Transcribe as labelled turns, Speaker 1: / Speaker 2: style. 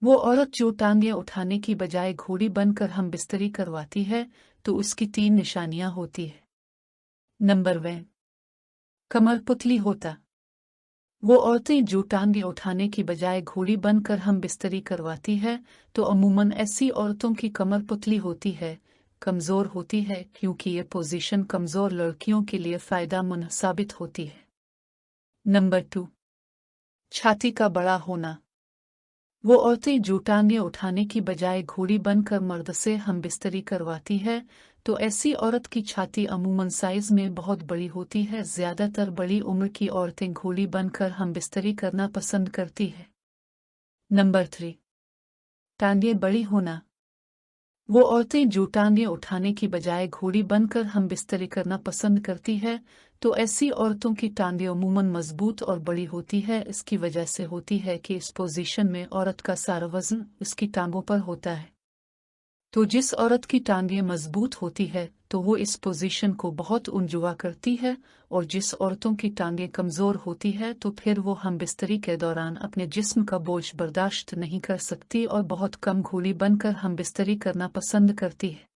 Speaker 1: वो औरत जो टांगें उठाने की बजाय घोड़ी बनकर हम बिस्तरी करवाती है तो उसकी 3 निशानियां होती है। नंबर 1, कमर पुतली होता। वो औरतें जो टांगें उठाने की बजाय घोड़ी बनकर हम बिस्तरी करवाती है तो अमूमन ऐसी औरतों की कमर पुतली होती है, कमज़ोर होती है, क्योंकि ये पोजीशन कमज़ोर लड़कियों के लिए फ़ायदेमंद साबित होती है। नंबर 2, छाती का बड़ा होना। वो औरतें जो टांगें उठाने की बजाय घोड़ी बनकर मर्द से हम बिस्तरी करवाती है तो ऐसी औरत की छाती अमूमन साइज में बहुत बड़ी होती है। ज़्यादातर बड़ी उम्र की औरतें घोड़ी बनकर हम बिस्तरी करना पसंद करती है। नंबर 3, टांगें बड़ी होना। वो औरतें जो टांगें उठाने की बजाय घोड़ी बनकर हम बिस्तरी करना पसंद करती है तो ऐसी औरतों की टांगें अमूमन मजबूत और बड़ी होती है। इसकी वजह से होती है कि इस पोजीशन में औरत का सारा वजन उसकी टांगों पर होता है। तो जिस औरत की टांगें मजबूत होती है तो वो इस पोजीशन को बहुत इंजॉय करती है, और जिस औरतों की टांगें कमज़ोर होती है तो फिर वो हम बिस्तरी के दौरान अपने जिस्म का बोझ बर्दाश्त नहीं कर सकती और बहुत कम घोड़ी बनकर हम बिस्तरी करना पसंद करती है।